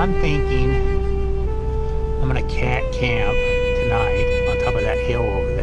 I'm thinking I'm gonna camp tonight on top of that hill over there.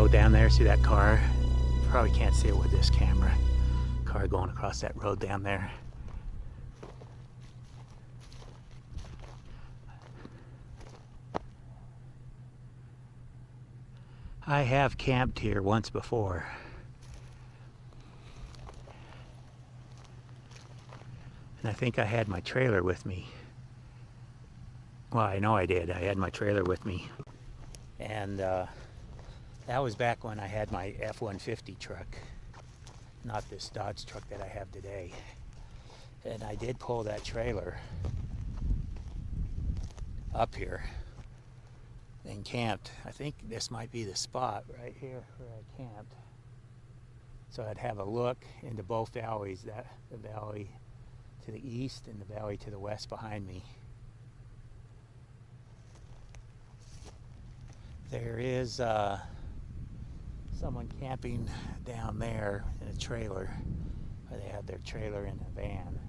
Down there, see that car? Probably can't see it with this camera. Car going across that road down there. I have camped here once before. And I think I had my trailer with me. Well, I know I did. I had my trailer with me. And that was back when I had my F-150 truck, not this Dodge truck that I have today. And I did pull that trailer up here and camped. I think this might be the spot right here where I camped. So I'd have a look into both valleys, the valley to the east and the valley to the west behind me. There is someone camping down there in a trailer, or they have their trailer in a van.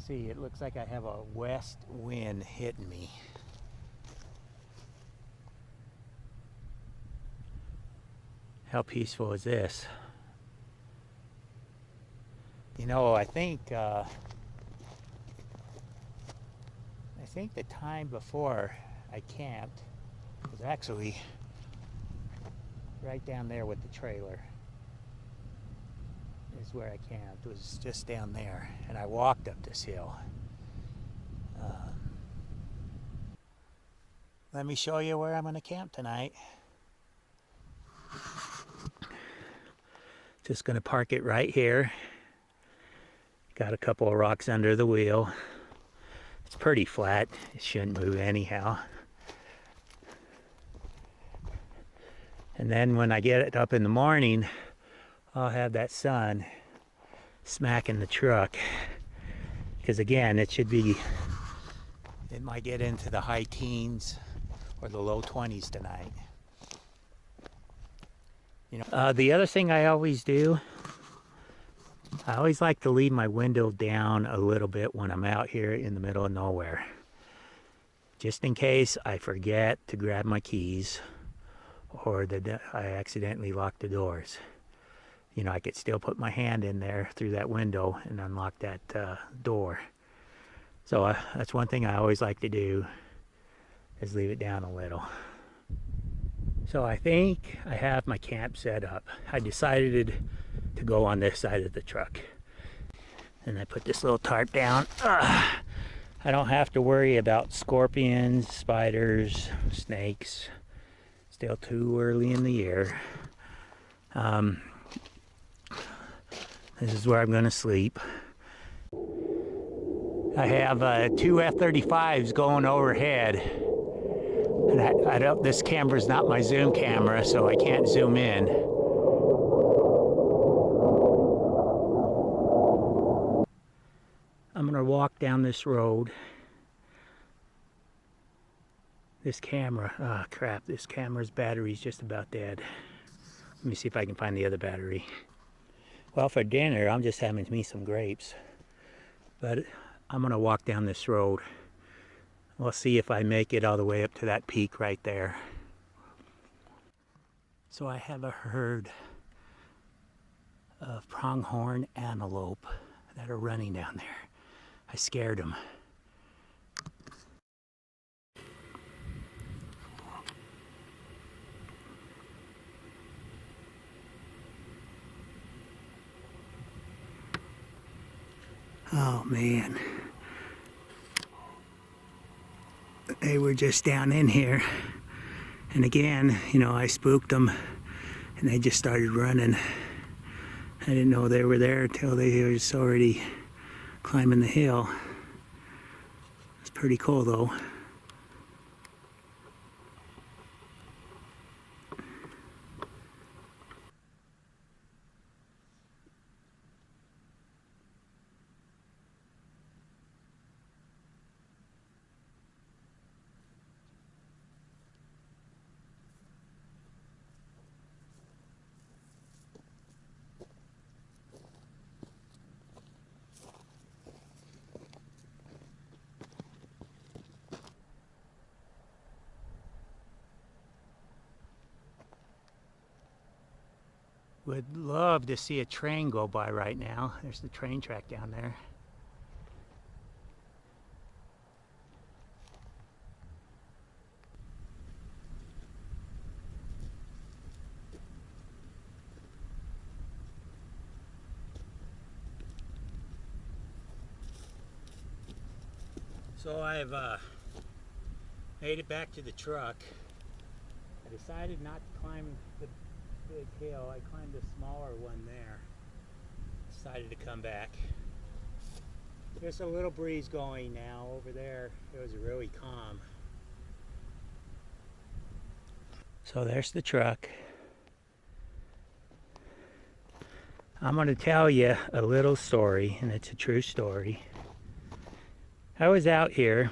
See, it looks like I have a west wind hitting me. How peaceful is this? You know, I think the time before I camped was actually right down there with the trailer. Is where I camped. It was just down there, and I walked up this hill. Let me show you where I'm going to camp tonight. Just going to park it right here. Got a couple of rocks under the wheel. It's pretty flat. It shouldn't move anyhow. And then when I get it up in the morning, I'll have that sun smacking the truck. Because again, it might get into the high teens or the low 20s tonight. You know, the other thing I always do, I always like to leave my window down a little bit when I'm out here in the middle of nowhere. Just in case I forget to grab my keys or that I accidentally lock the doors. You know, I could still put my hand in there through that window and unlock that door. So that's one thing I always like to do, is leave it down a little. So I think I have my camp set up. I decided to go on this side of the truck. And I put this little tarp down. I don't have to worry about scorpions, spiders, snakes. Still too early in the year. This is where I'm going to sleep. I have two F-35s going overhead. And I don't, this camera's not my zoom camera, so I can't zoom in. I'm going to walk down this road. This camera, oh crap, this camera's battery's just about dead. Let me see if I can find the other battery. Well, for dinner, I'm just having me some grapes. But I'm gonna walk down this road. We'll see if I make it all the way up to that peak right there. So I have a herd of pronghorn antelope that are running down there. I scared them. Oh man. They were just down in here. And again, you know, I spooked them and they just started running. I didn't know they were there until they were just already climbing the hill. It's pretty cool though. Would love to see a train go by right now. There's the train track down there. So I've made it back to the truck. I decided not to climb the big hill. I climbed a smaller one there. Decided to come back. There's a little breeze going now. Over there it was really calm. So there's the truck. I'm going to tell you a little story, and it's a true story. I was out here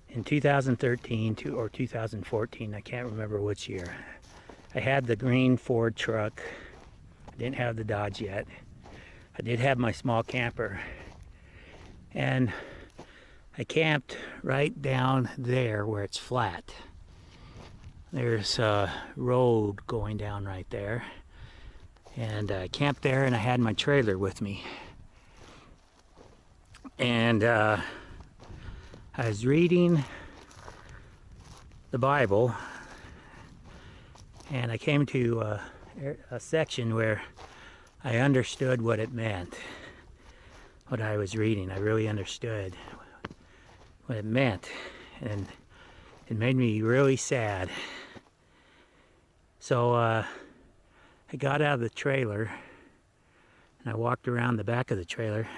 in 2013 or 2014, I can't remember which year. I had the green Ford truck. I didn't have the Dodge yet. I did have my small camper. And I camped right down there where it's flat. There's a road going down right there. And I camped there and I had my trailer with me. And I was reading the Bible, and I came to a section where I understood what it meant, what I was reading. I really understood what it meant, and it made me really sad. So I got out of the trailer, and I walked around the back of the trailer,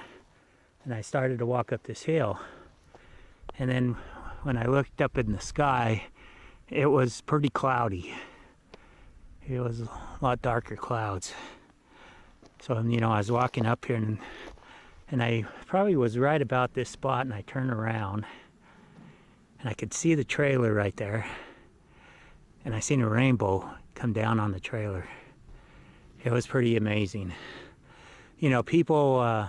and I started to walk up this hill. And then when I looked up in the sky, it was pretty cloudy. It was a lot darker clouds. So, you know, I was walking up here and I probably was right about this spot, and I turned around and I could see the trailer right there. And I seen a rainbow come down on the trailer. It was pretty amazing. You know, people,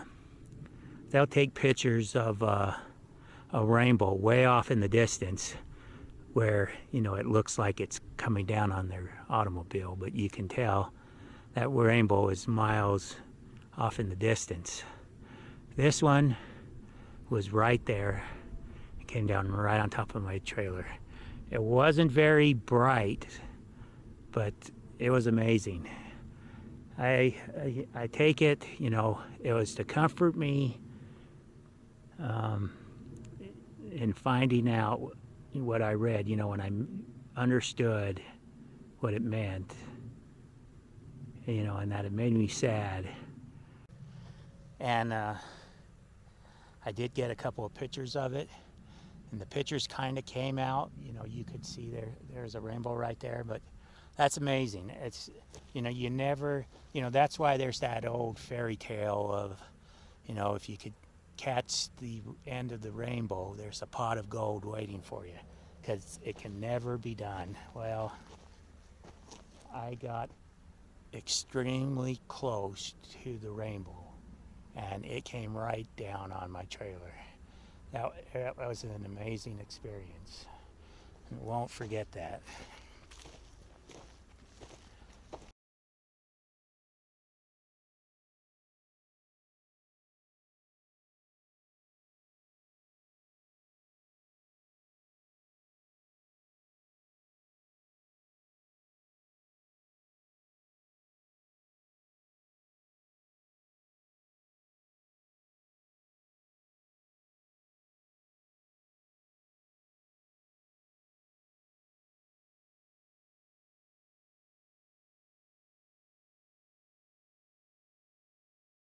they'll take pictures of a rainbow way off in the distance where, you know, it looks like it's coming down on their automobile, but you can tell that rainbow is miles off in the distance. This one was right there. It came down right on top of my trailer. It wasn't very bright, but it was amazing. I take it, you know, it was to comfort me in finding out what I read, you know, when I understood what it meant, you know, and that it made me sad. And I did get a couple of pictures of it, and the pictures kind of came out, you know, you could see there's a rainbow right there, but that's amazing. It's, you know, you know, that's why there's that old fairy tale of, you know, if you could catch the end of the rainbow, there's a pot of gold waiting for you, because it can never be done. Well, I got extremely close to the rainbow, and it came right down on my trailer. That was an amazing experience. I won't forget that.